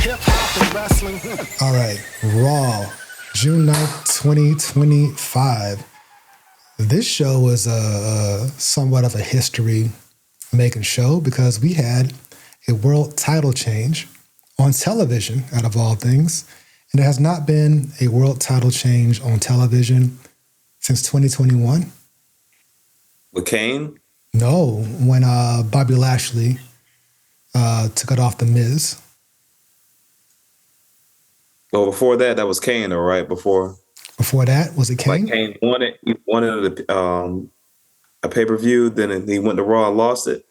hip hop and wrestling. All right, Raw, June 9th, 2025. This show was somewhat of a history-making show because we had a world title change on television, out of all things. And there has not been a world title change on television since 2021. With Kane? No, when Bobby Lashley took it off The Miz. Well, before that was Kane, though, right? Before that, was it Kane? Like Kane wanted a pay-per-view, then he went to Raw and lost it.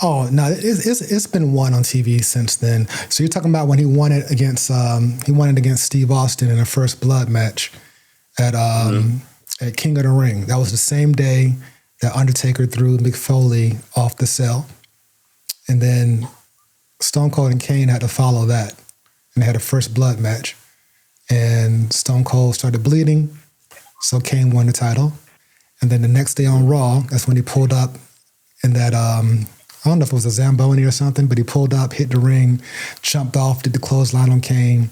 Oh no, it's been won on TV since then. So you're talking about when he won it against Steve Austin in a First Blood match at King of the Ring. That was the same day that Undertaker threw Mick Foley off the cell, and then Stone Cold and Kane had to follow that, and they had a First Blood match, and Stone Cold started bleeding, so Kane won the title, and then the next day on Raw, that's when he pulled up in that I don't know if it was a Zamboni or something, but he pulled up, hit the ring, jumped off, did the clothesline on Kane,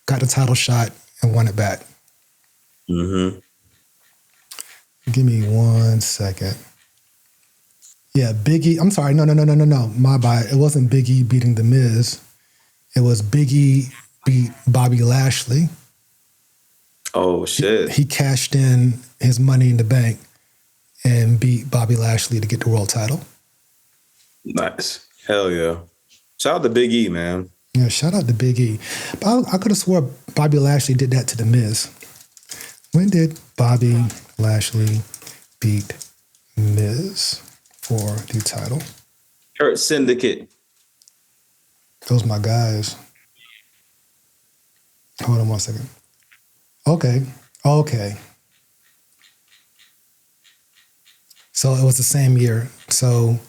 got the title shot, and won it back. Mm-hmm. Give me 1 second. Yeah, Big E. I'm sorry. No. My bad. It wasn't Big E beating The Miz. It was Big E beat Bobby Lashley. Oh, shit. He cashed in his Money in the Bank and beat Bobby Lashley to get the world title. Nice. Hell yeah. Shout out to Big E, man. Yeah, shout out to Big E. But I could have swore Bobby Lashley did that to The Miz. When did Bobby Lashley beat Miz for the title? Hurt Syndicate. Those my guys. Hold on 1 second. Okay. So it was the same year. So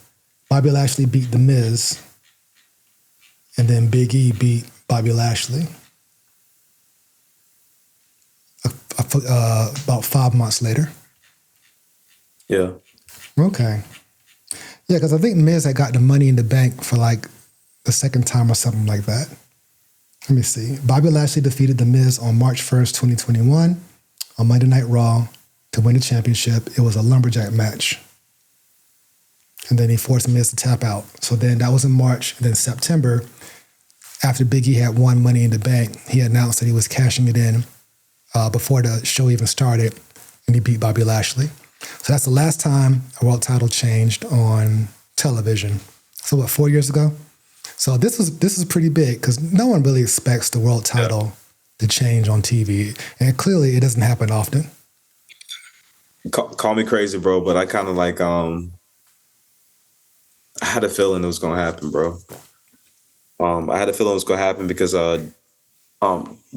Bobby Lashley beat The Miz, and then Big E beat Bobby Lashley about 5 months later. Yeah. Okay. Yeah, because I think Miz had got the Money in the Bank for like the second time or something like that. Let me see. Bobby Lashley defeated The Miz on March 1st, 2021 on Monday Night Raw to win the championship. It was a lumberjack match. And then he forced Miz to tap out. So then that was in March. And then September, after Big E had won Money in the Bank, he announced that he was cashing it in before the show even started, and he beat Bobby Lashley. So that's the last time a world title changed on television. So what, 4 years ago? So this is pretty big because no one really expects the world title to change on TV. And clearly it doesn't happen often. Call me crazy, bro, but I kind of like, I had a feeling it was going to happen, bro. I had a feeling it was going to happen because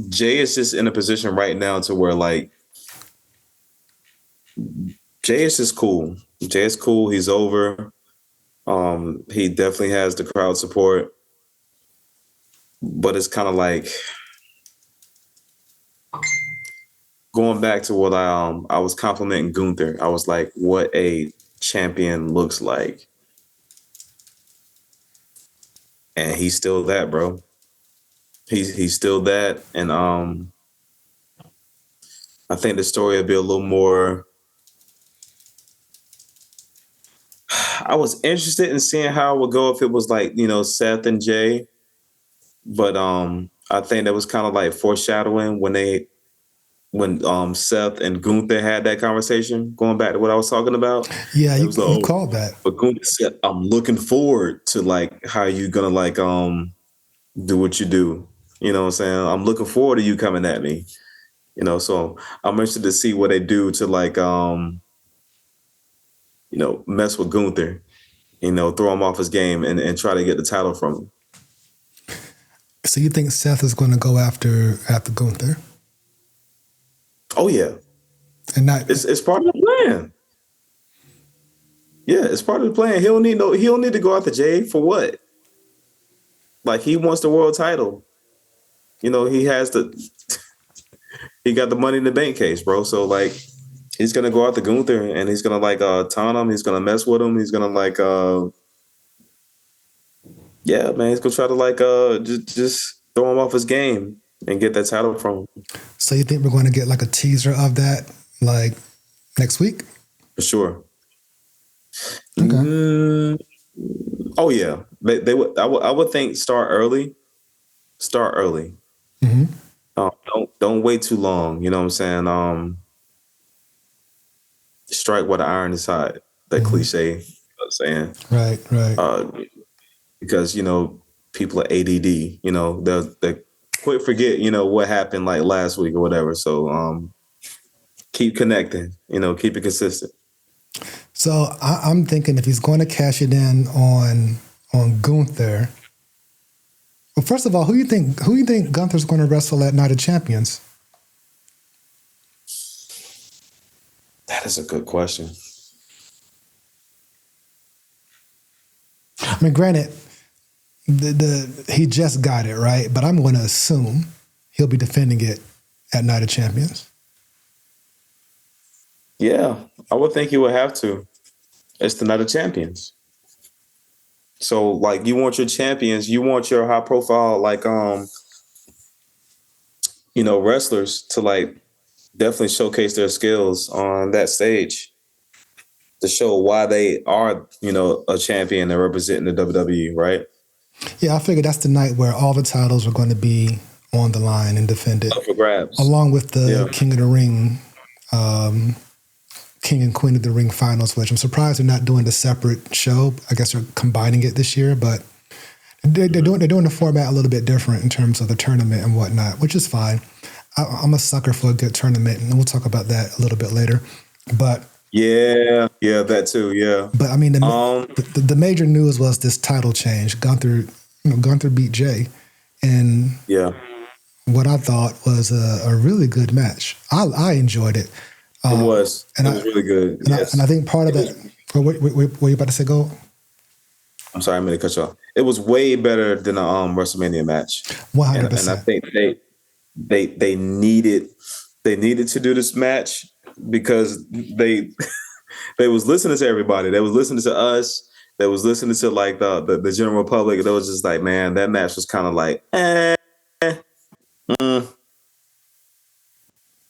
Jay is just in a position right now to where, like, Jay is just cool. Jay is cool. He's over. He definitely has the crowd support. But it's kind of like going back to what I was complimenting Gunther. I was like, what a champion looks like. And he's still that, bro. He's still that. And I think the story will be a little more. I was interested in seeing how it would go if it was like, Seth and Jay. But I think that was kind of like foreshadowing when Seth and Gunther had that conversation, going back to what I was talking about. Yeah, you called that. But Gunther said, I'm looking forward to like how you gonna like do what you do. You know what I'm saying? I'm looking forward to you coming at me. So I'm interested to see what they do to like mess with Gunther, throw him off his game and try to get the title from him. So you think Seth is going to go after Gunther? Oh yeah, and not it's part of the plan. Yeah, it's part of the plan. He don't need to go after Jay for what? Like he wants the world title. He has he got the Money in the Bank case, bro. So like he's gonna go after Gunther and he's gonna like taunt him. He's gonna mess with him. He's gonna like yeah, man. He's gonna try to like just throw him off his game and get that title from him. So you think we're going to get like a teaser of that like next week? For sure. Okay. Oh yeah, they would. I would think start early. Mm-hmm. Don't wait too long. You know what I'm saying? Strike while the iron is hot. That cliche. You know what I'm saying? Right. Because people are ADD. They quick forget. What happened like last week or whatever. So keep connecting. Keep it consistent. So I'm thinking if he's going to cash it in on Gunther. Well, first of all, who you think Gunther's going to wrestle at Night of Champions? That is a good question. I mean, granted, he just got it, right? But I'm going to assume he'll be defending it at Night of Champions. Yeah, I would think he would have to. It's the Night of Champions. So, like, you want your champions, you want your high profile, like, wrestlers to like definitely showcase their skills on that stage to show why they are, a champion and representing the WWE, right? Yeah, I figured that's the night where all the titles are going to be on the line and defended. Up for grabs. Along with the King of the Ring, King and Queen of the Ring finals, which I'm surprised they're not doing the separate show. I guess they're combining it this year, but they're doing the format a little bit different in terms of the tournament and whatnot, which is fine. I'm a sucker for a good tournament, and we'll talk about that a little bit later. But yeah, that too, yeah. But I mean, the major news was this title change. Gunther beat Jey, and what I thought was a really good match. I enjoyed it. It was really good. And I think part of that. Were you about to say go? I'm sorry, I'm going to cut you off. It was way better than a WrestleMania match. 100%. And I think they needed to do this match because they was listening to everybody. They was listening to us. They was listening to like the general public. They was just like, man, that match was kind of like,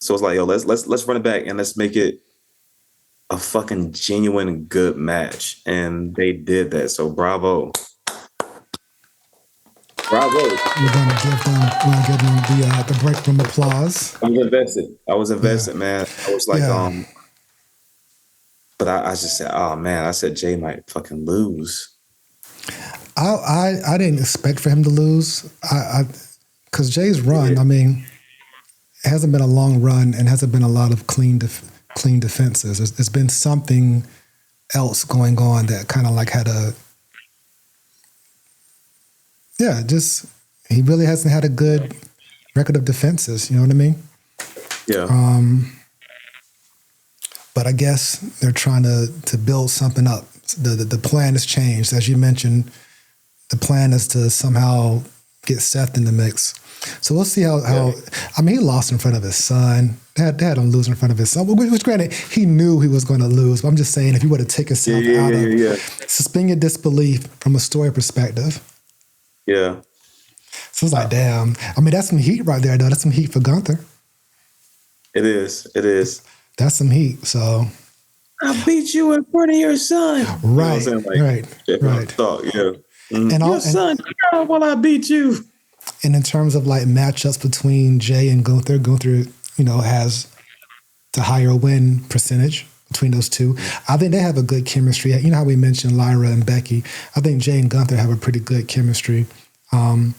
So it's like, yo, let's run it back and let's make it a fucking genuine good match. And they did that. So bravo. We're gonna give them the break room applause. I was invested, man. I was like, but I just said, oh man, I said Jey might fucking lose. I didn't expect for him to lose. Because Jey's run, I mean, it hasn't been a long run and hasn't been a lot of clean defenses. There's been something else going on that kind of like had he really hasn't had a good record of defenses. You know what I mean? Yeah. But I guess they're trying to build something up. The plan has changed. As you mentioned, the plan is to somehow get Seth in the mix. So we'll see how I mean, he lost in front of his son. They had him lose in front of his son, which granted, he knew he was going to lose. But I'm just saying, if you were to take yourself out of suspend your disbelief from a story perspective. Yeah. So it's like, damn. I mean, that's some heat right there, though. That's some heat for Gunther. It is. That's some heat. So I beat you in front of your son. Right. You know what I'm saying? Right. Mm-hmm. And your son cried while I beat you. And in terms of like matchups between Jey and Gunther, has the higher win percentage between those two. I think they have a good chemistry. You know how we mentioned Lyra and Becky? I think Jey and Gunther have a pretty good chemistry. But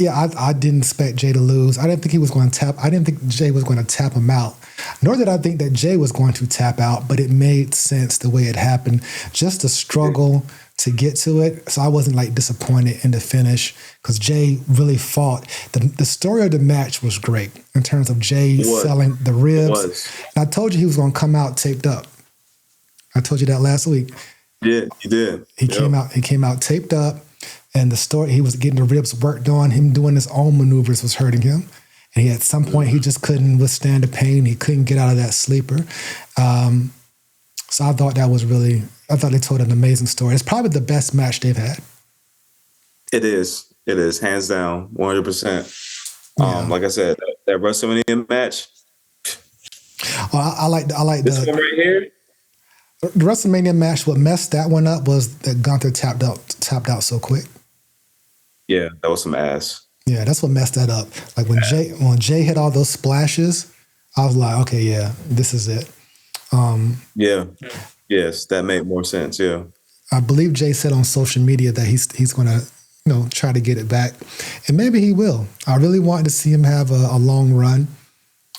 I didn't expect Jey to lose. I didn't think he was going to tap. I didn't think Jey was going to tap him out. Nor did I think that Jey was going to tap out, but it made sense the way it happened. Just the struggle to get to it. So I wasn't like disappointed in the finish because Jey really fought. The story of the match was great in terms of Jey selling the ribs. And I told you he was going to come out taped up. I told you that last week. Yeah, you did. He came out taped up, and the story, he was getting the ribs worked on. Him doing his own maneuvers was hurting him. And at some point, he just couldn't withstand the pain. He couldn't get out of that sleeper. So I thought they told an amazing story. It's probably the best match they've had. It is. It is hands down, 100%. Yeah. Like I said, that WrestleMania match. I like This one right here. the WrestleMania match. What messed that one up was that Gunther tapped out so quick. Yeah, that was some ass. Yeah, that's what messed that up. Like when Jay hit all those splashes, I was like, okay, yeah, this is it. Yeah. Yes, that made more sense. Yeah. I believe Jay said on social media that he's going to, try to get it back, and maybe he will. I really wanted to see him have a long run,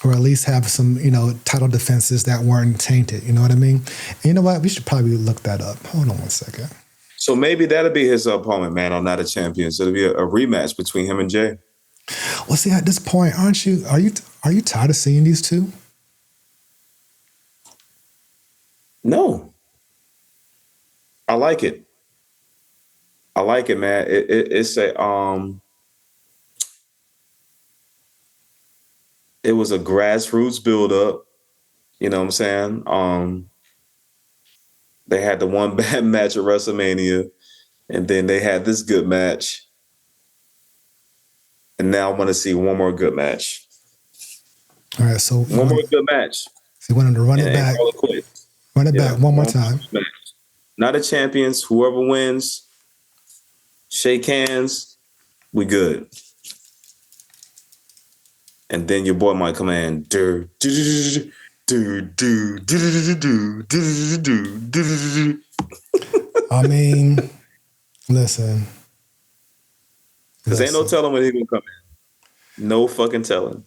or at least have some, title defenses that weren't tainted. You know what I mean? And you know what? We should probably look that up. Hold on one second. So maybe that'll be his opponent, man, on Night of Champions. So it'll be a rematch between him and Jay. Well, see, at this point, are you tired of seeing these two? No. I like it. I like it, man. It's it was a grassroots buildup. You know what I'm saying? They had the one bad match at WrestleMania, and then they had this good match. And now I want to see one more good match. All right, so one more good match. So you want him to run it back. Run it back one more time. Not a champions. Whoever wins, shake hands. We good. And then your boy might come in. I mean, listen. Because ain't no telling when he gonna come in. No fucking telling.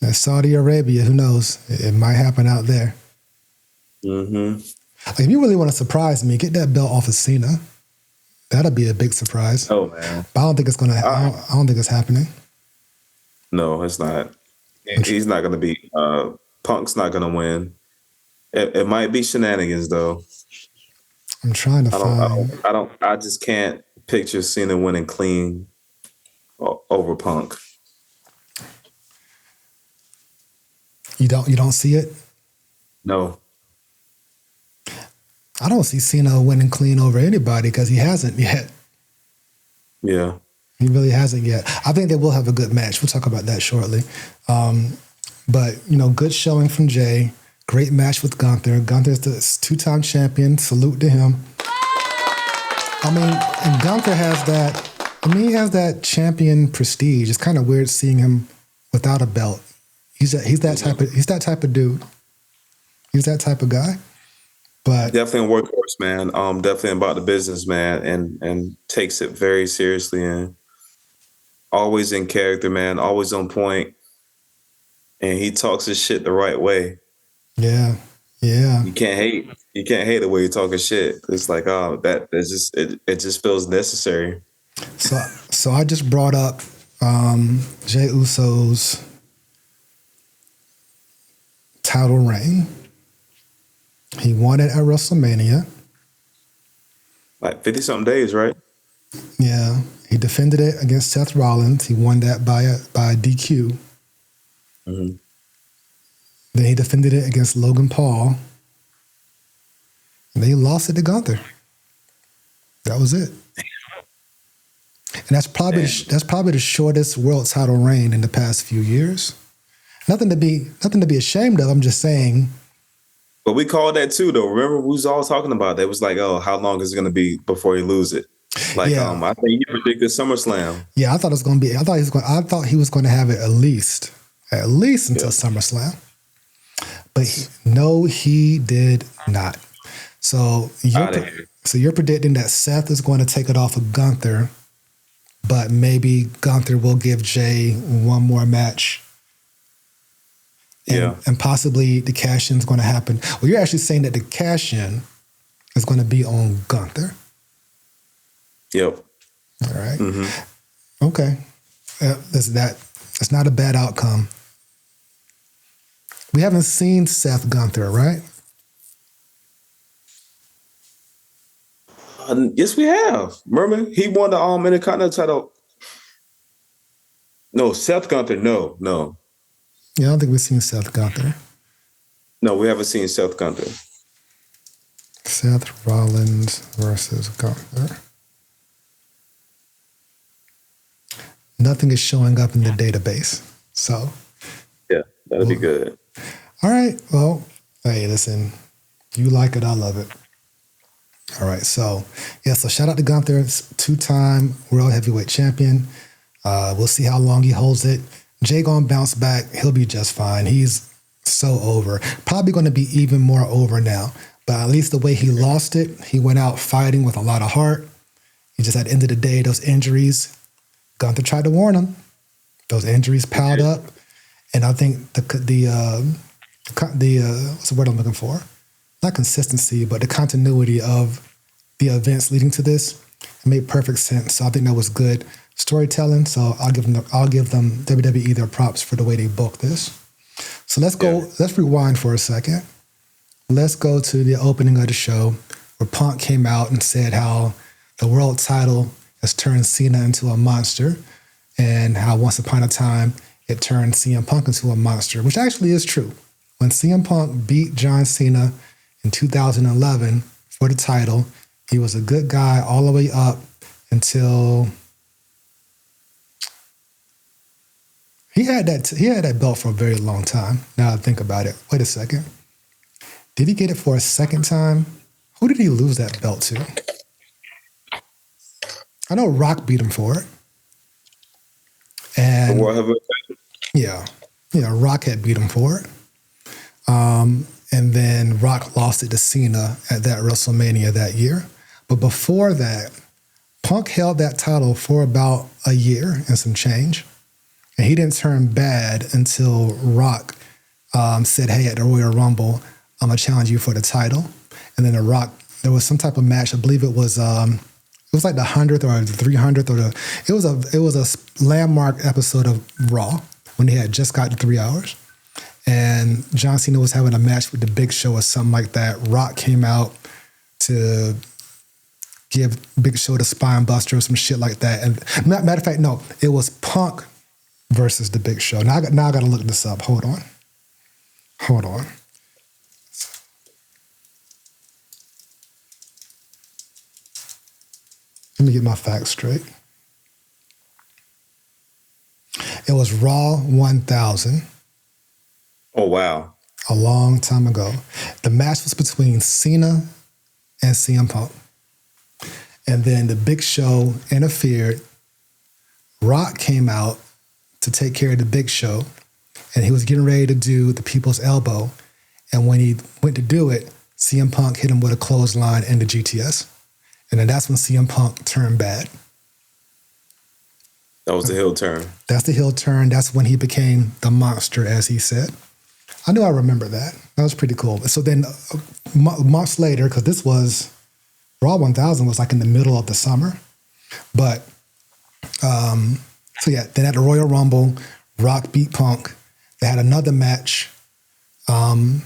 And Saudi Arabia, who knows? It might happen out there. Mm-hmm. Like, if you really want to surprise me, get that belt off of Cena. That'll be a big surprise. Oh man! But I don't think it's gonna. I don't think it's happening. No, it's not. He's not gonna be. Punk's not gonna win. It might be shenanigans though. I'm trying to find. I just can't picture Cena winning clean over Punk. You don't see it? No. I don't see Cena winning clean over anybody because he hasn't yet. Yeah. He really hasn't yet. I think they will have a good match. We'll talk about that shortly. But, good showing from Jay. Great match with Gunther. Gunther's the 2-time champion. Salute to him. I mean, and Gunther has that, he has that champion prestige. It's kind of weird seeing him without a belt. He's that type of dude. He's that type of guy. But definitely a workhorse, man. Definitely about the business, man, and takes it very seriously and always in character, man. Always on point, and he talks his shit the right way. Yeah. You can't hate. You can't hate the way he talking shit. It's like, it just feels necessary. So I just brought up Jey Uso's title reign. He won it at WrestleMania. Like 50-something days, right? Yeah. He defended it against Seth Rollins. He won that by a DQ. Mm-hmm. Then he defended it against Logan Paul. And then he lost it to Gunther. That was it. And that's probably the shortest world title reign in the past few years. Nothing to be ashamed of. I'm just saying. But we called that too, though. Remember, we was all talking about that. It was like, oh, how long is it going to be before he lose it? Like, I think you predicted SummerSlam. Yeah, I thought it was going to be. I thought he was going to have it at least until SummerSlam. But he did not. So you're predicting that Seth is going to take it off of Gunther, but maybe Gunther will give Jay one more match. And possibly the cash-in is going to happen. Well, you're actually saying that the cash-in is going to be on Gunther. Yep. All right. Mm-hmm. Okay. That's not a bad outcome. We haven't seen Seth Gunther, right? Yes, we have. Remember, he won the Intercontinental title. No, Seth Gunther. No. Yeah, I don't think we've seen Seth Gunther. No, we haven't seen Seth Gunther. Seth Rollins versus Gunther. nothing is showing up in the database. So, yeah, that'll be good. All right. Well, hey, listen, you like it, I love it. All right. So, so shout out to Gunther, 2-time World Heavyweight Champion. We'll see how long he holds it. Jey gonna bounce back. He'll be just fine. He's so over. Probably going to be even more over now. But at least the way he lost it, he went out fighting with a lot of heart. He just, at the end of the day, those injuries, Gunther tried to warn him. Those injuries piled up. And I think the what's the word I'm looking for? Not consistency, but the continuity of the events leading to this, it made perfect sense. So I think that was good storytelling. So I'll give them WWE their props for the way they booked this. So let's go. Let's rewind for a second. Let's go to the opening of the show where Punk came out and said how the world title has turned Cena into a monster, and how once upon a time it turned CM Punk into a monster, which actually is true. When CM Punk beat John Cena in 2011 for the title, he was a good guy all the way up until he had that belt for a very long time. Now I think about it. Wait a second. Did he get it for a second time? Who did he lose that belt to? I know Rock beat him for it. And yeah, Rock had beat him for it. And then Rock lost it to Cena at that WrestleMania that year. But before that, Punk held that title for about a year and some change. And he didn't turn bad until Rock said, hey, at the Royal Rumble, I'm going to challenge you for the title. And then there was some type of match. I believe it was like the 100th or the 300th it was a landmark episode of Raw when they had just gotten 3 hours. And John Cena was having a match with the Big Show or something like that. Rock came out to give Big Show the spine buster or some shit like that. And matter of fact, no, it was Punk versus the Big Show. Now I got to look this up. Hold on. Let me get my facts straight. It was Raw 1000. Oh, wow. A long time ago. The match was between Cena and CM Punk. And then the Big Show interfered. Rock came out to take care of the Big Show. And he was getting ready to do the People's Elbow. And when he went to do it, CM Punk hit him with a clothesline and the GTS. And then that's when CM Punk turned bad. That was the heel turn. That's the heel turn. That's when he became the monster, as he said. I knew I remember that. That was pretty cool. So then months later, because this was, Raw 1000 was like in the middle of the summer. But, then at the Royal Rumble, Rock beat Punk. They had another match in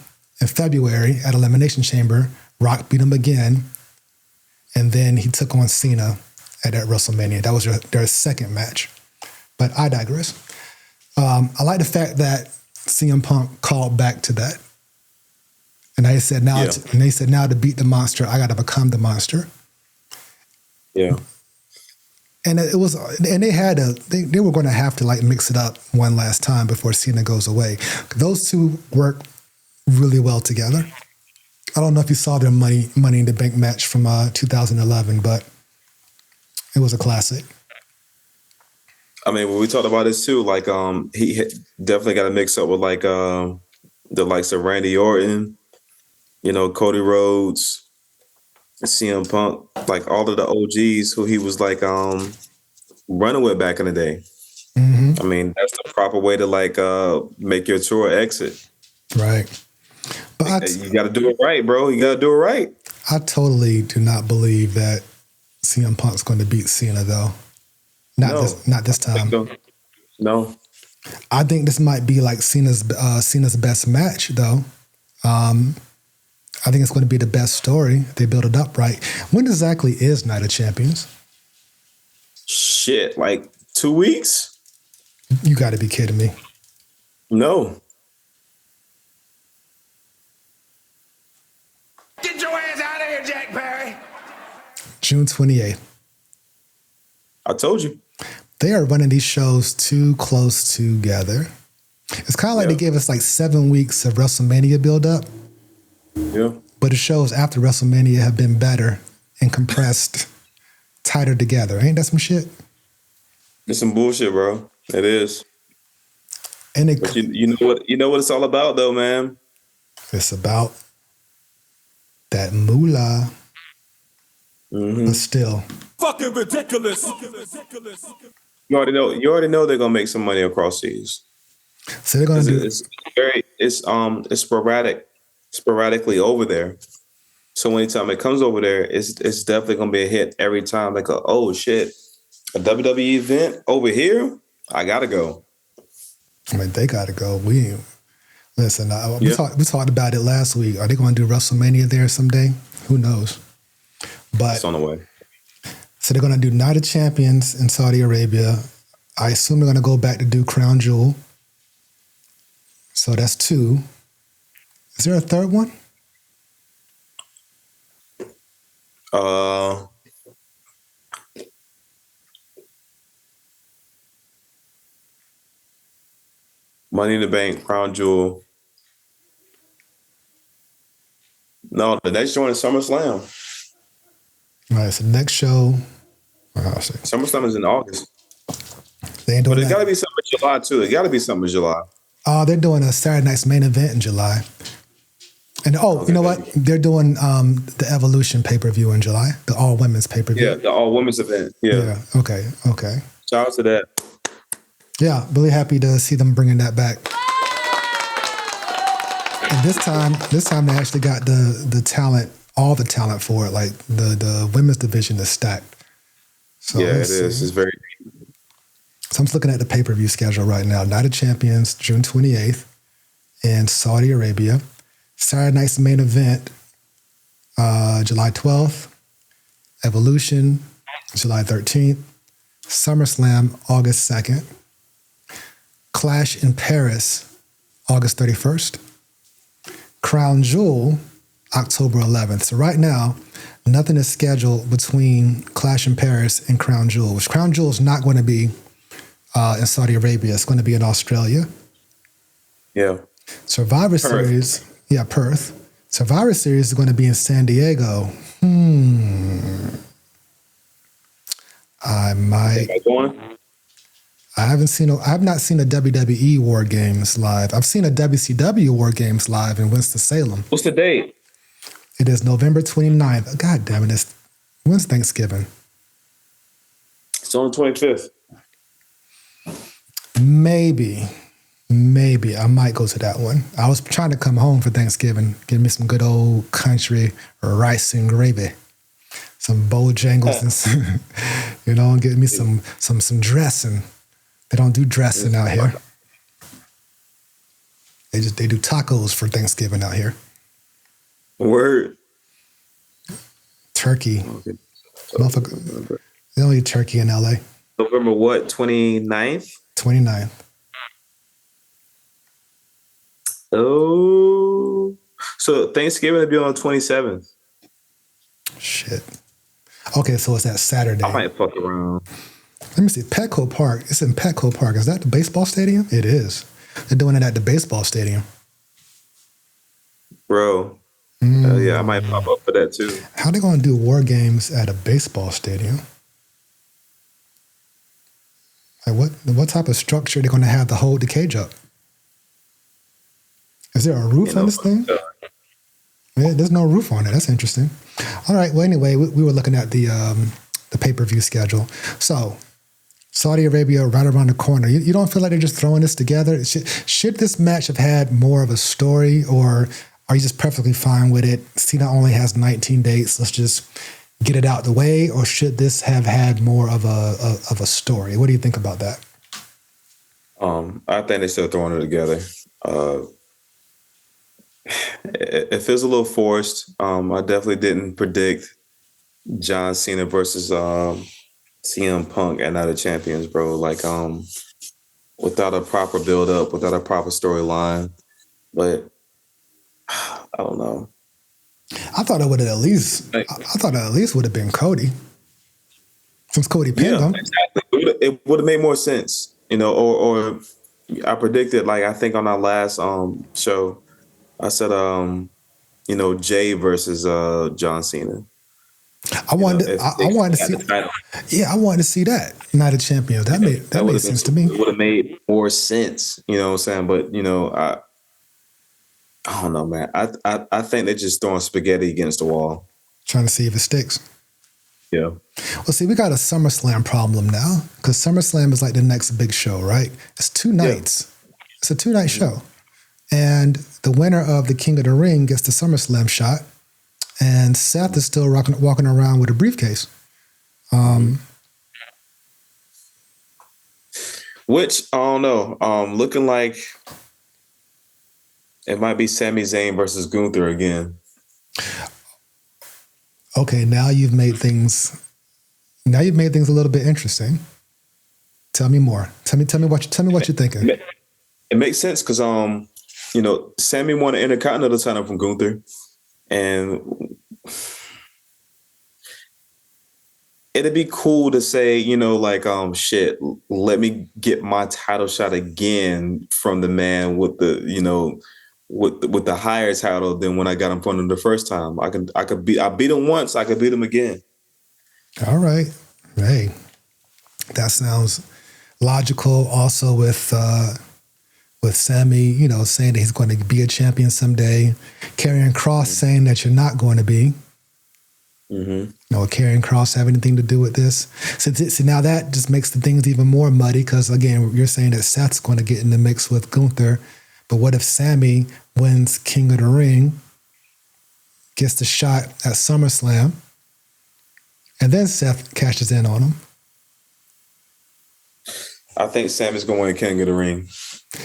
February at Elimination Chamber. Rock beat him again. And then he took on Cena at that WrestleMania. That was their second match. But I digress. I like the fact that CM Punk called back to that. And they said now to beat the monster, I got to become the monster. Yeah. And they were going to have to like mix it up one last time before Cena goes away. Those two work really well together. I don't know if you saw their Money in the Bank match from 2011, but it was a classic. I mean, when we talked about this too, like he definitely got to mix up with like the likes of Randy Orton, Cody Rhodes, CM Punk, like all of the OGs who he was like running with back in the day. Mm-hmm. I mean, that's the proper way to like make your tour exit. Right. But you got to do it right, bro. You got to do it right. I totally do not believe that CM Punk's going to beat Cena, though. Not this time. No. I think this might be like Cena's best match, though. I think it's going to be the best story. They build it up right. When exactly is Night of Champions? Shit, like 2 weeks? You got to be kidding me. No. Get your ass out of here, Jack Perry. June 28th. I told you. They are running these shows too close together. It's kind of like they gave us like 7 weeks of WrestleMania build-up. Yeah. But the shows after WrestleMania have been better and compressed, tighter together. Ain't that some shit? It's some bullshit, bro. It is. And but you know what it's all about, though, man. It's about that moolah. Mm-hmm. But still, Fucking ridiculous. You already know they're gonna make some money across seas. So they're gonna do. It's sporadically over there. So anytime it comes over there, it's definitely gonna be a hit every time. Like oh shit, a WWE event over here. I gotta go. I mean, they gotta go. We talked about it last week. Are they gonna do WrestleMania there someday? Who knows? But it's on the way. So they're gonna do Night of Champions in Saudi Arabia. I assume they're gonna go back to do Crown Jewel. So that's 2. Is there a third one? Money in the Bank, Crown Jewel. No, the next joint is SummerSlam. All right, so the next show. SummerSlam is in August. They ain't doing but it got to be something in July, too. It got to be something in July. They're doing a Saturday Night's Main Event in July. And you know what? They're doing the Evolution pay-per-view in July, the all-women's pay-per-view. Yeah, the all-women's event. Yeah. Okay. Shout out to that. Yeah, really happy to see them bringing that back. And this time they actually got the talent, all the talent for it. Like the women's division is stacked. So yeah, it is. It's very. So I'm just looking at the pay-per-view schedule right now. Night of Champions, June 28th in Saudi Arabia. Saturday Night's Main Event, July 12th. Evolution, July 13th. SummerSlam, August 2nd. Clash in Paris, August 31st. Crown Jewel, October 11th. So right now, nothing is scheduled between Clash in Paris and Crown Jewel, which Crown Jewel is not going to be in Saudi Arabia. It's going to be in Australia. Yeah. Survivor Series, Perth. Survivor Series is going to be in San Diego. I might. I have not seen a WWE War Games live. I've seen a WCW War Games live in Winston-Salem. What's the date? It is November 29th. God damn it. When's Thanksgiving? It's on the 25th. Maybe I might go to that one. I was trying to come home for Thanksgiving, get me some good old country rice and gravy, some Bojangles, and get me some dressing. They don't do dressing out here. They do tacos for Thanksgiving out here. Word. Turkey. Okay. They don't eat turkey in LA. November what? 29th? 29th. Oh. So Thanksgiving will be on the 27th. Shit. Okay, so it's that Saturday. I might fuck around. Let me see. Petco Park. It's in Petco Park. Is that the baseball stadium? It is. They're doing it at the baseball stadium. Bro. Yeah, I might pop up for that too. How are they going to do War Games at a baseball stadium? Like what type of structure are they going to have to hold the cage up? Is there a roof on this thing? Yeah, there's no roof on it. That's interesting. All right. Well, anyway, we were looking at the pay-per-view schedule. So Saudi Arabia right around the corner. You don't feel like they're just throwing this together? Should this match have had more of a story, or are you just perfectly fine with it? Cena only has 19 dates. Let's just get it out the way. Or should this have had more of a story? What do you think about that? I think they're still throwing it together. It feels a little forced. I definitely didn't predict John Cena versus CM Punk at Night of Champions, bro. Like, without a proper build-up, without a proper storyline. But I don't know. I thought it would have at least. I thought it at least would have been Cody, since Cody pinned him. Exactly. it would have made more sense, or I predicted, like, I think on our last show, I said Jay versus John Cena. I wanted to see. Yeah, I wanted to see that Night of Champions. That made sense to me. It would have made more sense, you know what I'm saying? But I don't know, man. I think they're just throwing spaghetti against the wall, trying to see if it sticks. Yeah. Well, see, we got a SummerSlam problem now because SummerSlam is like the next big show, right? It's 2 nights. Yeah. It's a 2-night show. And the winner of the King of the Ring gets the SummerSlam shot. And Seth is still walking around with a briefcase. Which, I don't know. Looking like it might be Sami Zayn versus Gunther again. Okay, now you've made things a little bit interesting. Tell me more. Tell me what you're thinking. It makes sense because Sami won an Intercontinental title from Gunther, and it'd be cool to say, shit, let me get my title shot again from the man with the with the higher title than when I got him from him the first time. I beat him once, I could beat him again. All right. Hey, that sounds logical. Also with Sami, saying that he's going to be a champion someday. Karrion Kross saying that you're not going to be. Mm-hmm. Karrion Kross have anything to do with this? So now that just makes the things even more muddy because, again, you're saying that Seth's going to get in the mix with Gunther. But what if Sami wins King of the Ring, gets the shot at SummerSlam, and then Seth cashes in on him? I think Sami's going to win King of the Ring.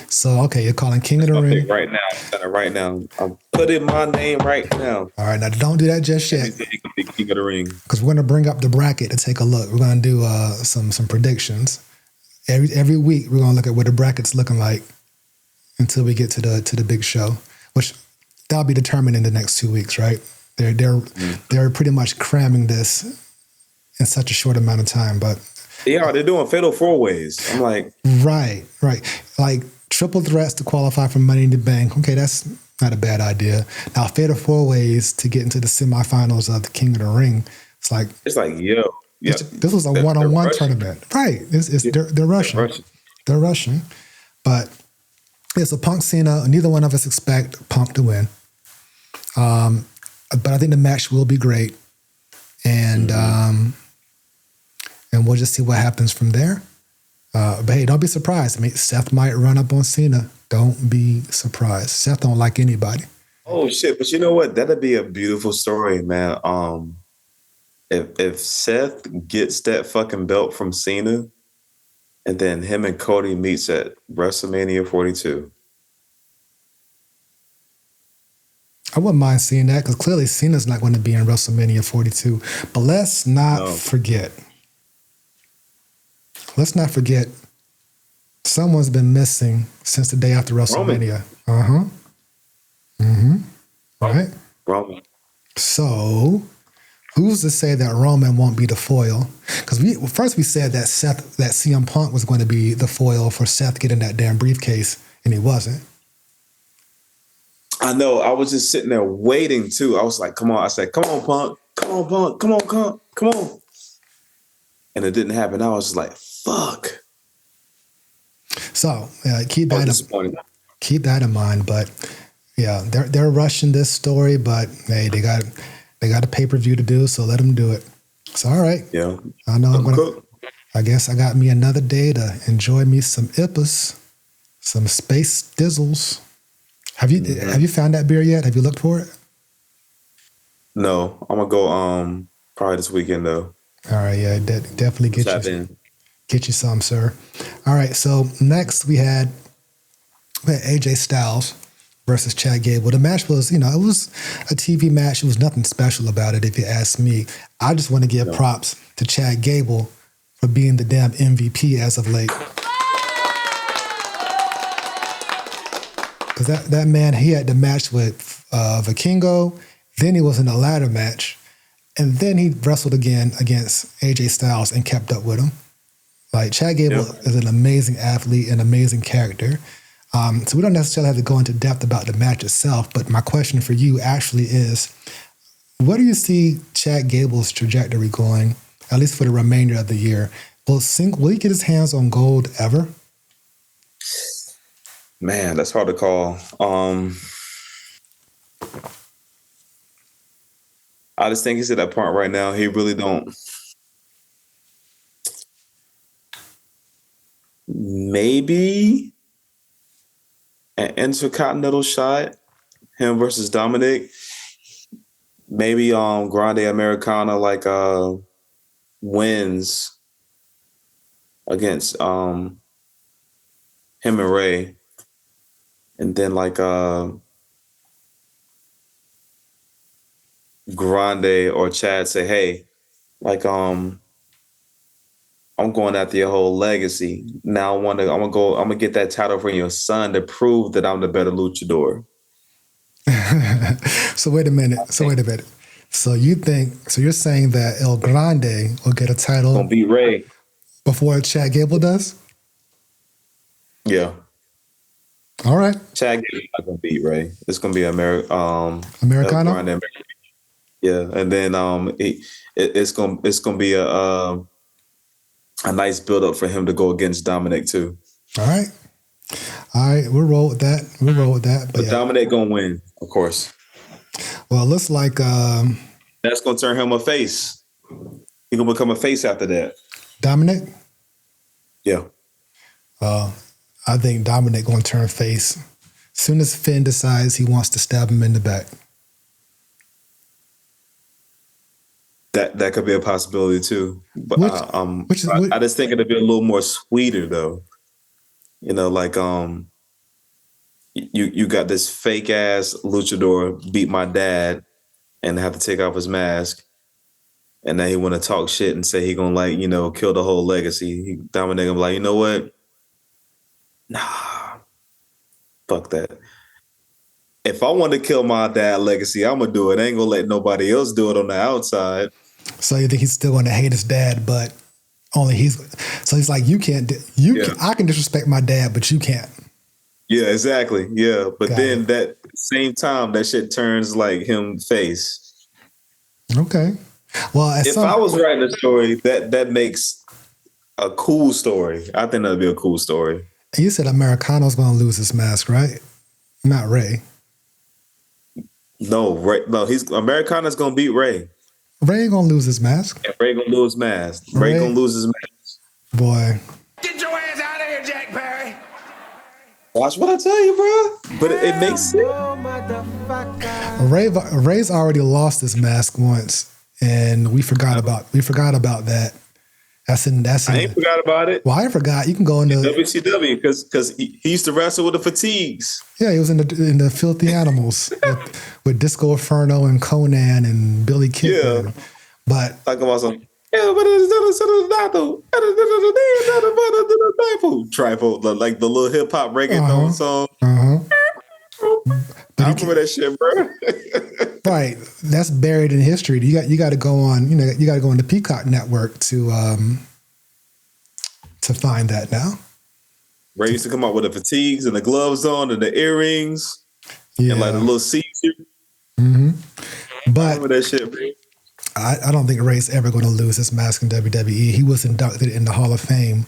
So, okay, you're calling King of the Ring. Right now. I'm putting my name right now. All right, now don't do that just yet. King of the Ring. Because we're going to bring up the bracket to take a look. We're going to do some predictions. Every week, we're going to look at what the bracket's looking like until we get to the big show, which that'll be determined in the next 2 weeks, right? They're pretty much cramming this in such a short amount of time, but they're doing fatal 4-ways. I'm like, right, like triple threats to qualify for Money in the Bank. Okay, that's not a bad idea. Now, fatal 4-ways to get into the semifinals of the King of the Ring. It's like yo, yeah. This was a one-on-one tournament, right? They're rushing. They're rushing, but. Yeah, so Punk Cena, neither one of us expect Punk to win. But I think the match will be great. And and we'll just see what happens from there. But hey, don't be surprised. I mean, Seth might run up on Cena. Don't be surprised. Seth don't like anybody. Oh, shit. But you know what? That'd be a beautiful story, man. If Seth gets that fucking belt from Cena, and then him and Cody meets at WrestleMania 42. I wouldn't mind seeing that because clearly Cena's not going to be in WrestleMania 42. But let's not forget. Someone's been missing since the day after WrestleMania. Right? Roman. So who's to say that Roman won't be the foil? Because first we said that CM Punk was going to be the foil for Seth getting that damn briefcase, and he wasn't. I know. I was just sitting there waiting too. I was like, "Come on!" I said, "Come on, Punk! Come on, Punk! Come on!" And it didn't happen. I was just like, "Fuck." So keep that in mind. But yeah, they're rushing this story, but hey, they got a pay-per-view to do, so let them do it. So, all right. Yeah. I know I guess I got me another day to enjoy me some IPAs, some Space Dizzles. Have you found that beer yet? Have you looked for it? No. I'm going to go probably this weekend, though. All right. Yeah, definitely get you some, sir. All right. So, next we had AJ Styles versus Chad Gable. The match was, it was a TV match. It was nothing special about it, if you ask me. I just want to give props to Chad Gable for being the damn MVP as of late. Because that man, he had the match with Vikingo, then he was in a ladder match, and then he wrestled again against AJ Styles and kept up with him. Like Chad Gable is an amazing athlete, an amazing character. So we don't necessarily have to go into depth about the match itself, but my question for you actually is, where do you see Chad Gable's trajectory going, at least for the remainder of the year? Will he get his hands on gold ever? Man, that's hard to call. I just think he's at that point right now. He really don't. Maybe an intercontinental shot, him versus Dominic. Maybe Grande Americana wins against him and Ray, and then Grande or Chad say, hey, I'm going after your whole legacy. Now I'm gonna get that title from your son to prove that I'm the better luchador. So wait a minute. So you're saying that El Grande will get a title Gonna beat Ray before Chad Gable does? Yeah. All right. Chad Gable's not gonna beat Ray. It's gonna be Americano. Yeah, and then it's gonna be a nice build up for him to go against Dominic too. All right, we'll roll with that. But yeah. Dominic gonna win, of course. Well, it looks like that's gonna turn him a face. He gonna become a face after that. Dominic. Yeah. I think Dominic gonna turn face as soon as Finn decides he wants to stab him in the back. That could be a possibility too. But I just think it'd be a little more sweeter though. You know, you got this fake ass luchador beat my dad and have to take off his mask, and then he want to talk shit and say he gonna kill the whole legacy. Dominic gonna be like, you know what? Nah, fuck that. If I want to kill my dad legacy, I'm gonna do it. I ain't gonna let nobody else do it on the outside. So you think he's still gonna hate his dad, but only he's like, you can't. I can disrespect my dad, but you can't. Yeah, exactly. Yeah, but then that same time, that shit turns like him face. Okay. Well, if I was writing a story, that makes a cool story. I think that'd be a cool story. You said Americano's gonna lose his mask, right? Not Ray. No, Ray. No, Americano's gonna beat Ray. Ray ain't gonna lose his mask. And Ray gonna lose his mask. Ray gonna lose his mask. Boy. Get your ass out of here, Jack Perry. Watch what I tell you, bro. But it makes sense. Ray's already lost his mask once, and we forgot about that. I ain't forgot about it. Well, I forgot. You can go into WCW because he used to wrestle with the fatigues. Yeah, he was in the Filthy Animals with Disco Inferno and Conan and Billy Kidman. Yeah, but talking about some trifle, like the little hip hop reggaeton song. I remember that shit, bro. Right, that's buried in history. You got to go on. You got to go on the Peacock Network to find that now. Ray used to come out with the fatigues and the gloves on and the earrings, and like the little seizure. But I remember that shit, bro. I don't think Ray's ever going to lose his mask in WWE. He was inducted in the Hall of Fame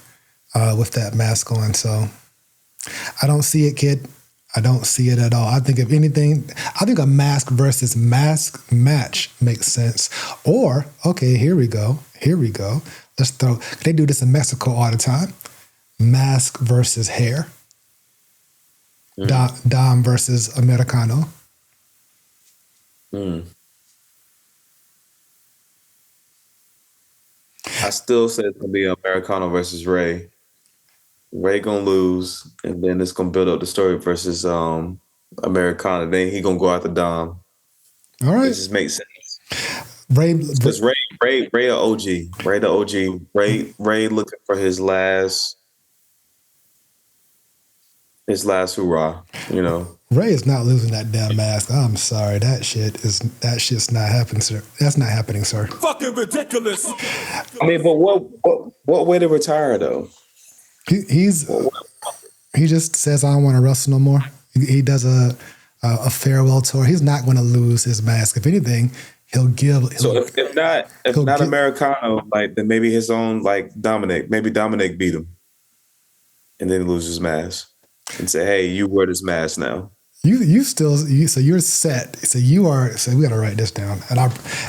with that mask on, so I don't see it, kid. I don't see it at all. I think if anything, a mask versus mask match makes sense. Or, okay, here we go. They do this in Mexico all the time. Mask versus hair. Dom versus Americano. I still say it's going to be Americano versus Ray. Ray gonna lose, and then it's gonna build up the story versus Americana. Then he gonna go after Dom. All right, it just makes sense. Ray, because Ray, a OG. Ray the OG. Ray looking for his last hurrah. You know, Ray is not losing that damn mask. I'm sorry, that shit's not happening, sir. That's not happening, sir. Fucking ridiculous. I mean, but what What way to retire though? He just says, I don't want to wrestle no more. He does a farewell tour. He's not going to lose his mask. If anything, he'll give. So if not Americano, like then maybe his own like Dominic. Maybe Dominic beat him, and then lose his mask and say, "Hey, you wear this mask now." So you're set. So you are. So we got to write this down.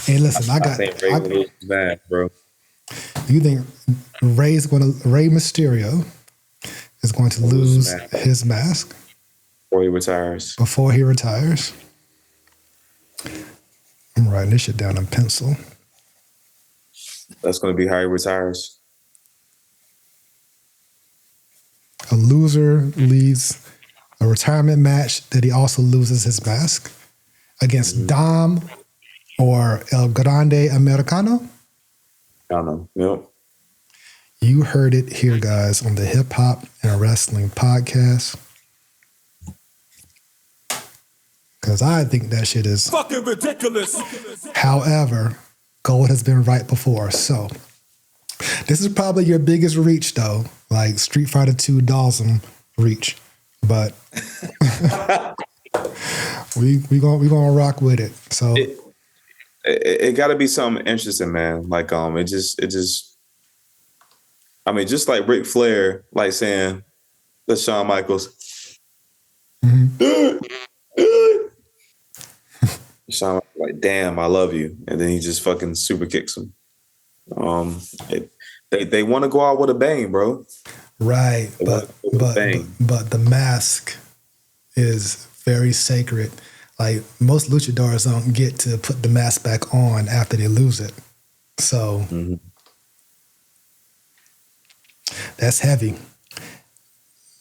Listen, I think Ray will lose his mask, bro. You think Ray Mysterio is going to lose his mask before he retires? I'm writing this shit down in pencil. That's going to be how he retires. A loser leads a retirement match that he also loses his mask against Dom or El Grande Americano. Yep. You heard it here, guys, on the Hip Hop and Wrestling Podcast. Because I think that shit is fucking ridiculous. However, Gold has been right before. So this is probably your biggest reach, though, like Street Fighter 2 Dawson reach. But we gonna rock with it. So it got to be something interesting, man. Like it just. I mean, just like Ric Flair, like saying, "That's Shawn Michaels." Mm-hmm. Shawn like, "Damn, I love you," and then he just fucking super kicks him. They want to go out with a bang, bro. Right, but the mask is very sacred. Like most luchadors don't get to put the mask back on after they lose it, so that's heavy.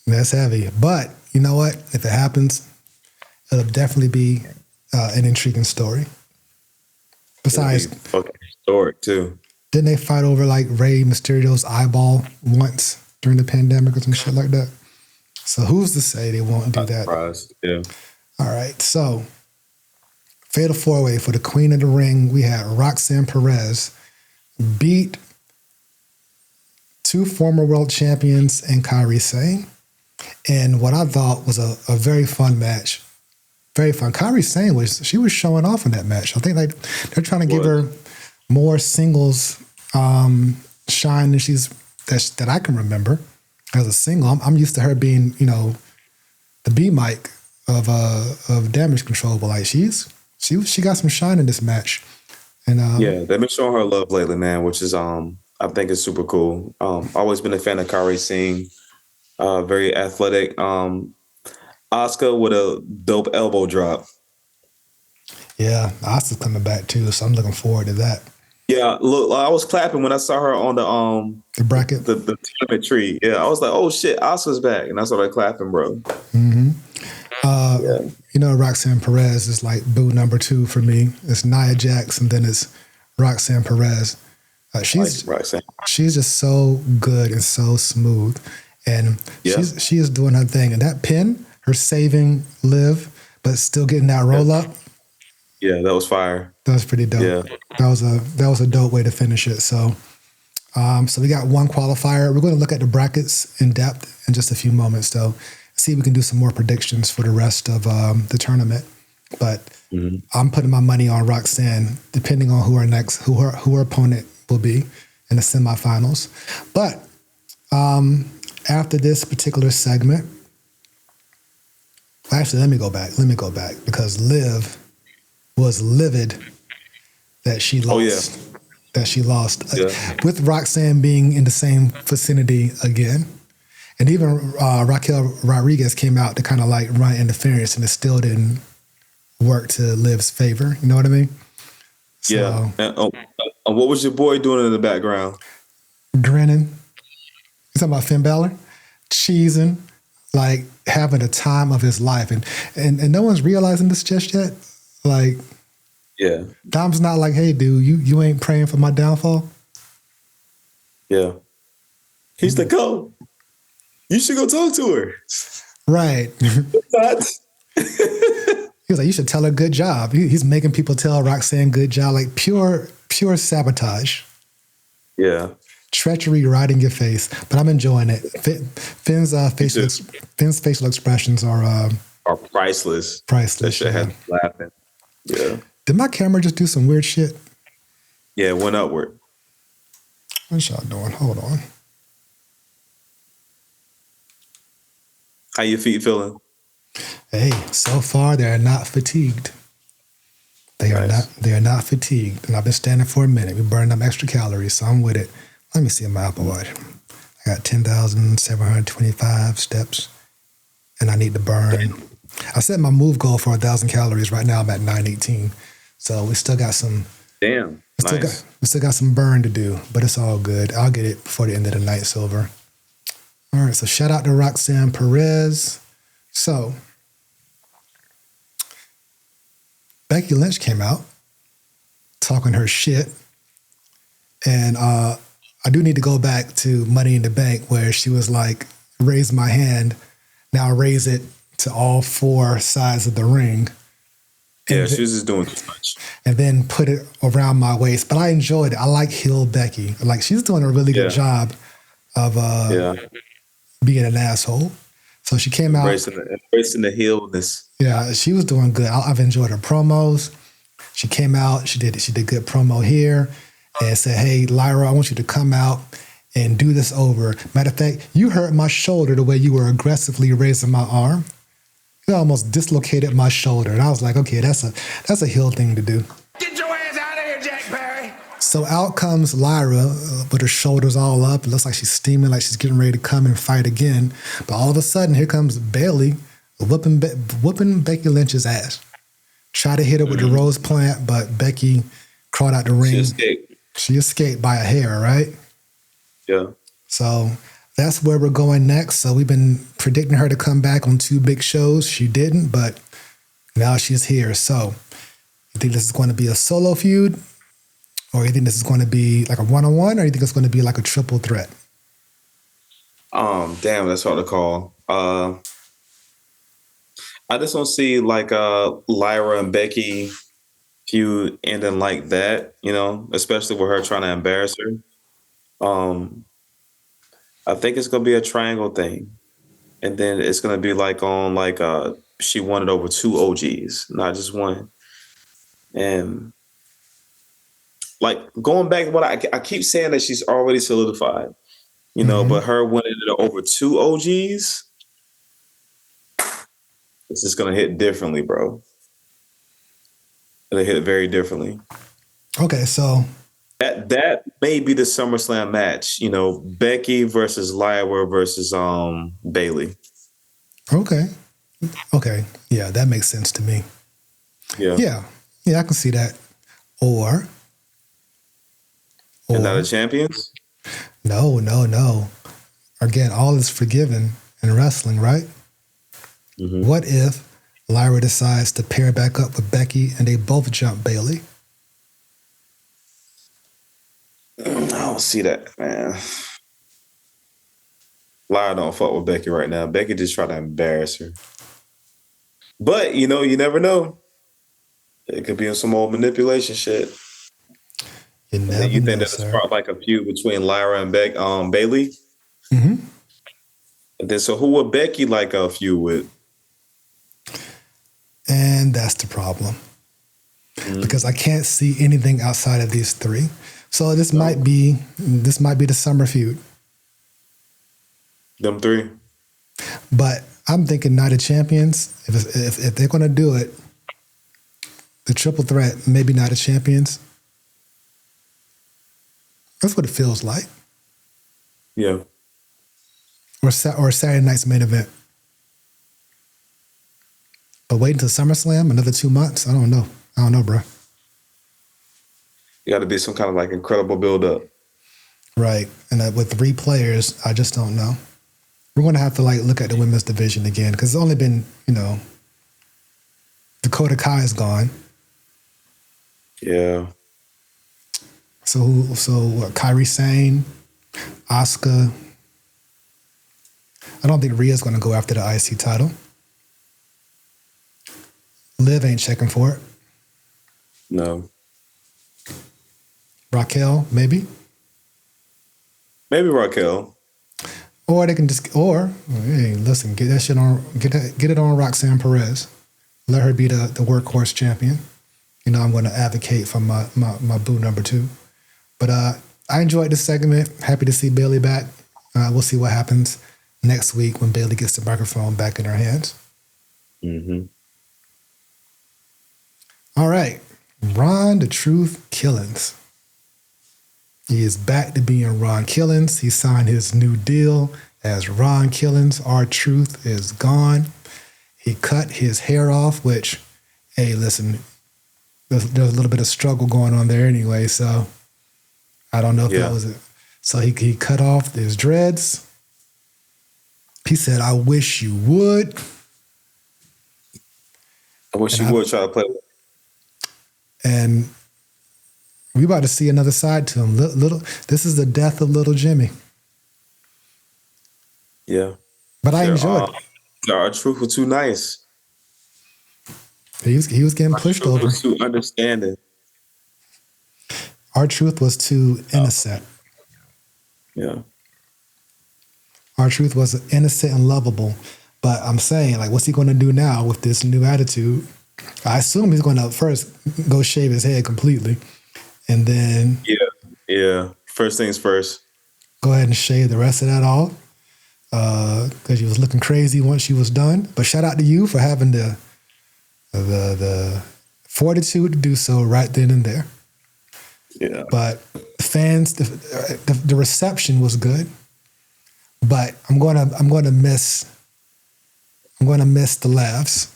That's heavy. But you know what? If it happens, it'll definitely be an intriguing story. Besides, fucking historic too. Didn't they fight over like Rey Mysterio's eyeball once during the pandemic or some shit like that? So who's to say they won't do that? Surprised. Yeah. All right. So Fatal 4-Way for the Queen of the Ring. We had Roxanne Perez beat two former world champions and Kairi Sane. And what I thought was a very fun match. Very fun. Kairi Sane she was showing off in that match. I think they're trying to give her more singles shine than that I can remember as a single. I'm used to her being, the B mic of Damage Control, but like she got some shine in this match. And they've been showing her love lately, man, which is I think is super cool. Always been a fan of Kairi Sane. Very athletic. Asuka with a dope elbow drop. Yeah, Asuka's coming back too, so I'm looking forward to that. Yeah, look, I was clapping when I saw her on the bracket, the tournament tree. Yeah, I was like, "Oh shit, Asuka's back," and I started clapping, bro. Mm-hmm. Roxanne Perez is like boo number 2 for me. It's Nia Jax, and then it's Roxanne Perez. She's just so good and so smooth, and she is doing her thing. And that pin, her saving Liv, but still getting that roll up. Yeah, that was fire. That was pretty dope. Yeah. That was a dope way to finish it. So, so we got one qualifier. We're going to look at the brackets in depth in just a few moments, though. See if we can do some more predictions for the rest of the tournament. But I'm putting my money on Roxanne, depending on who her opponent will be in the semifinals. But after this particular segment, actually, let me go back because Liv was livid that she lost. With Roxanne being in the same vicinity again. And even Raquel Rodriguez came out to kind of like run interference, and it still didn't work to Liv's favor. You know what I mean? So, yeah. And what was your boy doing in the background? Grinning. You talking about Finn Balor? Cheesing, like having the time of his life. And no one's realizing this just yet. Like, yeah. Dom's not like, hey, dude, you ain't praying for my downfall? Yeah. He's the GOAT. You should go talk to her. Right. He was like, you should tell her good job. He's making people tell Roxanne good job, like pure sabotage. Yeah. treachery right in your face. But I'm enjoying it. Finn's facial expressions are priceless. priceless. That shit had me laughing. Yeah. Did my camera just do some weird shit? Yeah, it went upward. What's y'all doing? Hold on. How your feet feeling? Hey, so far they're not fatigued. They are not fatigued. And I've been standing for a minute. We burned up extra calories, so I'm with it. Let me see my Apple Watch. I got 10,725 steps, and I need to burn. I set my move goal for 1,000 calories. Right now I'm at 918. So we still got some. Damn. We still got some burn to do, but it's all good. I'll get it before the end of the night, Silver. All right, so shout out to Roxanne Perez. So Becky Lynch came out talking her shit. And I do need to go back to Money in the Bank where she was like, raise my hand, now raise it to all four sides of the ring. Yeah, she was just doing too much. And then put it around my waist. But I enjoyed it. I like heel Becky. Like, she's doing a really good job of being an asshole. So she came out. Embracing the heelness. Yeah, she was doing good. I've enjoyed her promos. She came out. She did good promo here and said, hey, Lyra, I want you to come out and do this over. Matter of fact, you hurt my shoulder the way you were aggressively raising my arm. You almost dislocated my shoulder. And I was like, okay, that's a heel thing to do. Get your ass out of here, Jack Perry. So out comes Lyra with her shoulders all up. It looks like she's steaming, like she's getting ready to come and fight again. But all of a sudden, here comes Bayley whooping Becky Lynch's ass. Try to hit her with the rose plant, but Becky crawled out the ring. She escaped by a hair, right? Yeah. So that's where we're going next. So we've been predicting her to come back on 2 big shows. She didn't, but now she's here. So you think this is going to be a solo feud? Or you think this is going to be like a one-on-one? Or you think it's going to be like a triple threat? Damn, that's hard to call. I just don't see like Lyra and Becky feud ending like that, you know, especially with her trying to embarrass her. I think it's gonna be a triangle thing, and then it's gonna be like on like she won it over 2 OGs, not just one. And like going back to what I keep saying that she's already solidified, you know, but her winning it over 2 OGs, it's just gonna hit differently, bro. It'll hit very differently. Okay, so that may be the SummerSlam match, you know, Becky versus Lyra versus Bayley. Okay. Yeah, that makes sense to me. Yeah, I can see that. Or and now the champions? No. Again, all is forgiven in wrestling, right? Mm-hmm. What if Lyra decides to pair back up with Becky and they both jump Bayley? I don't see that, man. Lyra don't fuck with Becky right now. Becky just trying to embarrass her. But, you know, you never know. It could be some old manipulation shit. You think that it's probably like a feud between Lyra and Bayley? Mm-hmm. And then, so who would Becky like a feud with? And that's the problem. Because I can't see anything outside of these 3. So this might be the summer feud. Them 3. But I'm thinking Night of Champions. If they're going to do it, the triple threat, maybe Night of Champions. That's what it feels like. Yeah. Or Saturday night's main event. But wait until SummerSlam, another 2 months? I don't know, bro. You got to be some kind of like incredible build-up. Right. And with 3 players, I just don't know. We're going to have to like look at the women's division again because it's only been, you know, Dakota Kai is gone. Yeah. So what? Kairi Sane, Asuka. I don't think Rhea's going to go after the IC title. Liv ain't checking for it. No. Raquel, maybe. Raquel, maybe. Maybe. Maybe. Maybe. Maybe. Maybe. Maybe. Maybe. Maybe. Maybe. Maybe. Maybe. Maybe. Maybe. Maybe. Maybe. Maybe. Maybe. Maybe. Maybe. Maybe Raquel. Or they can just, or hey, listen, get that shit on, get it on Roxanne Perez. Let her be the workhorse champion. You know, I'm going to advocate for my boo number 2. But I enjoyed this segment. Happy to see Bayley back. We'll see what happens next week when Bayley gets the microphone back in her hands. Mm-hmm. All right. Ron the Truth Killings. He is back to being Ron Killings. He signed his new deal as Ron Killings. R-Truth is gone. He cut his hair off, which, hey, listen, there's a little bit of struggle going on there anyway, so I don't know if that was it. So he cut off his dreads. He said, I wish you would. I wish you would try to play with it. And we about to see another side to him. This is the death of little Jimmy. Yeah. But I enjoyed it. R-Truth was too nice. He was getting pushed over. Was too understanding. R-Truth was too innocent. Yeah. R-Truth was innocent and lovable. But I'm saying, like, what's he going to do now with this new attitude? I assume he's going to first go shave his head completely. And then... Yeah. First things first. Go ahead and shave the rest of that off. Because he was looking crazy once she was done. But shout out to you for having the fortitude to do so right then and there. Yeah. But fans, the reception was good. But I'm gonna miss the laughs.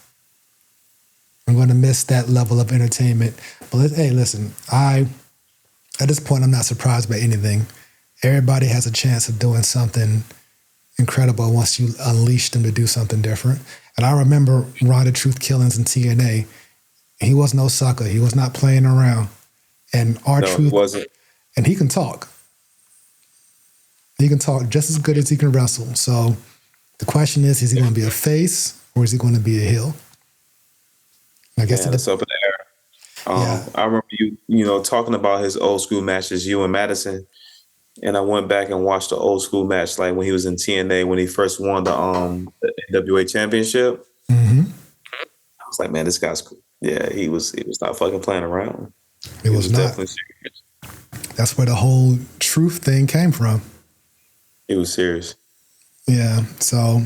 I'm gonna miss that level of entertainment. But hey, listen, at this point I'm not surprised by anything. Everybody has a chance of doing something incredible once you unleash them to do something different. And I remember Ron the Truth Killings in TNA. He was no sucker. He was not playing around. And R-Truth wasn't. And he can talk. He can talk just as good as he can wrestle. So the question is he going to be a face or is he going to be a heel? I guess it's up in the air. I remember you talking about his old school matches, you and Madison. And I went back and watched the old school match, like when he was in TNA, when he first won the NWA championship. Mm-hmm. I was like, man, this guy's cool. Yeah, he was not fucking playing around. He was not. Definitely serious. That's where the whole truth thing came from. He was serious. Yeah, so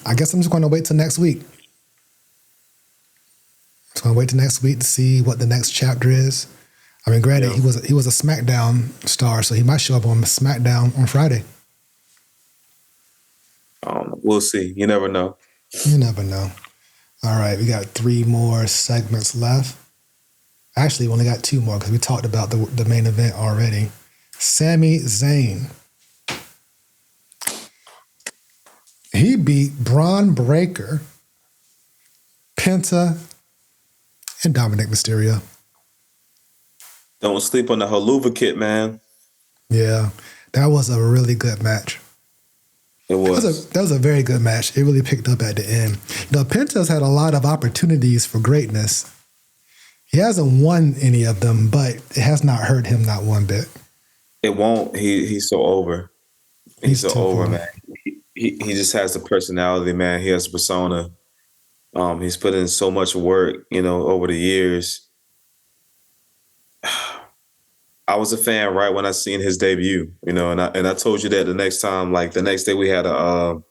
I guess I'm just going to wait till next week. Just going to wait till next week to see what the next chapter is. I mean, granted, he was a SmackDown star, so he might show up on SmackDown on Friday. We'll see. You never know. You never know. All right, we got 3 more segments left. Actually, we only got 2 more because we talked about the main event already. Sami Zayn. He beat Braun Breaker, Penta, and Dominic Mysterio. Don't sleep on the Haluva kit, man. Yeah, that was a really good match. It was. That was a very good match. It really picked up at the end. You know, Penta's had a lot of opportunities for greatness. He hasn't won any of them, but it has not hurt him not one bit. It won't. He's so over. He's so over, man. He just has the personality, man. He has a persona. He's put in so much work, over the years. I was a fan right when I seen his debut, and I told you that the next day we had our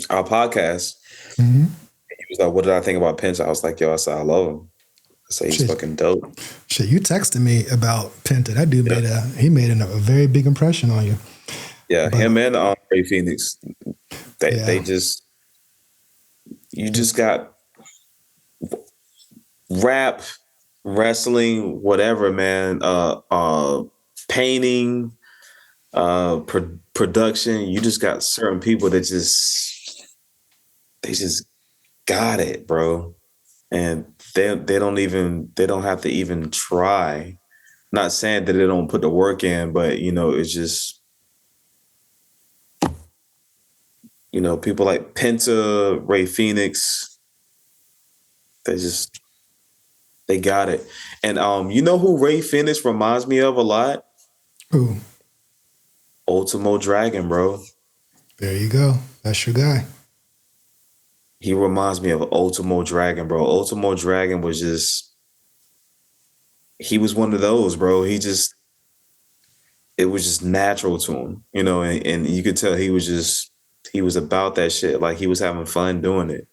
podcast. Mm-hmm. He was like, "What did I think about Penta?" I was like, "Yo," I said, "I love him." I said, "He's fucking dope." Shit, you texted me about Penta. That dude made a very big impression on you. Yeah, him and Ray Phoenix. They just got rap, wrestling, whatever, man. Painting, production. You just got certain people that they just got it, bro. And they don't have to even try. Not saying that they don't put the work in, but it's just people like Penta, Ray Phoenix. They got it. And you know who Ray Phoenix reminds me of a lot? Who? Ultimo Dragon, bro. There you go. That's your guy. He reminds me of Ultimo Dragon, bro. Ultimo Dragon was just, he was one of those, bro. It was just natural to him, you know, and you could tell he was about that shit. Like he was having fun doing it.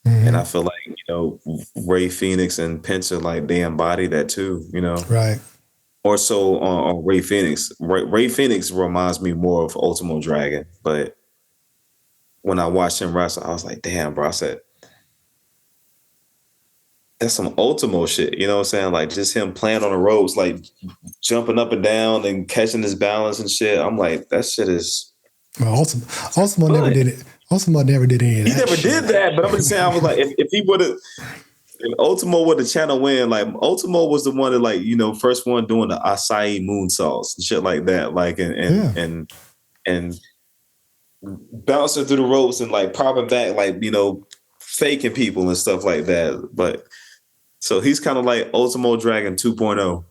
Mm-hmm. And I feel like, you know, Ray Phoenix and Penta, like they embody that too, you know? Right. Or so on Ray Phoenix. Ray Phoenix reminds me more of Ultimo Dragon, but when I watched him wrestle, I was like, damn, bro. I said, that's some Ultimo shit. You know what I'm saying? Like just him playing on the ropes, like jumping up and down and catching his balance and shit. I'm like, that shit is. Well, Ultimo never did it. Ultimo never did any of that. He never did that, but I'm just saying, I was like, if he would have, if Ultimo would have channel win, like Ultimo was the one that, like, you know, first one doing the acai moonsaults and shit like that, like and bouncing through the ropes and like popping back, like, you know, faking people and stuff like that. But so he's kind of like Ultimo Dragon 2.0.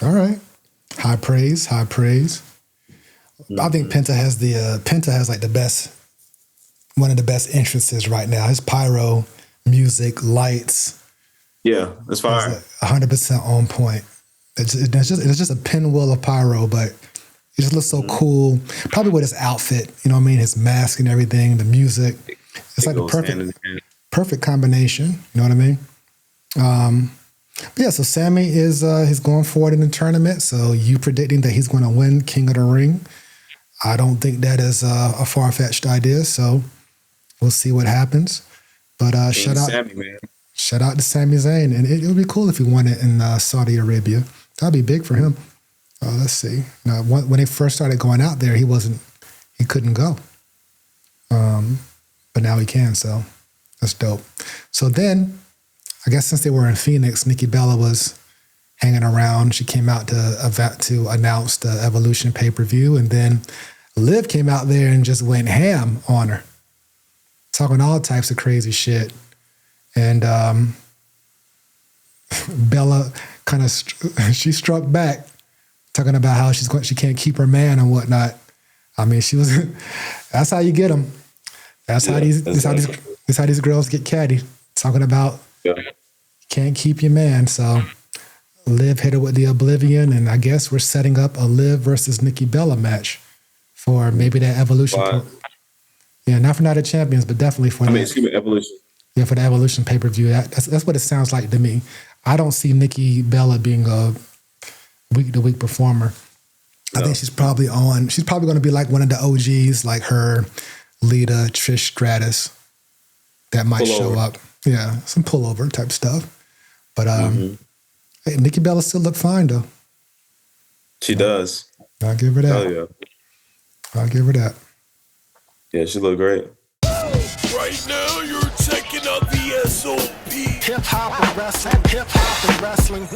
All right, high praise. Mm-hmm. I think Penta has like the best, one of the best entrances right now. His pyro, music, lights. Yeah, that's fire. 100% on point. It's just a pinwheel of pyro, but it just looks so cool. Probably with his outfit, you know what I mean? His mask and everything, the music. It's like a perfect combination. You know what I mean? But yeah, so Sami is he's going forward in the tournament. So you predicting that he's going to win King of the Ring? I don't think that is a far-fetched idea. So we'll see what happens. But shout out to Sami Zayn, and it would be cool if he won it in Saudi Arabia. That'd be big for him. Let's see. Now, when they first started going out there, he couldn't go. But now he can, so that's dope. So then, I guess since they were in Phoenix, Nikki Bella was hanging around. She came out to announce the Evolution pay-per-view, and then Liv came out there and just went ham on her, talking all types of crazy shit. And Bella kind of she struck back, talking about how she can't keep her man and whatnot. I mean, that's how you get them. That's how these girls get catty, talking about can't keep your man. So Liv hit her with the Oblivion, and I guess we're setting up a Liv versus Nikki Bella match for maybe that Evolution. Yeah, not for Night of Champions, but definitely for Evolution. Yeah, for the Evolution pay-per-view. That's what it sounds like to me. I don't see Nikki Bella being a week-to-week performer. I think she's probably going to be like one of the OGs, like her, Lita, Trish Stratus, that might show up. Yeah, some pullover type stuff. But hey, Nikki Bella still look fine, though. She does. I'll give her that. Oh, yeah. I'll give her that. Yeah, she look great. Right now, you're checking out VSOP. Hip hop and wrestling.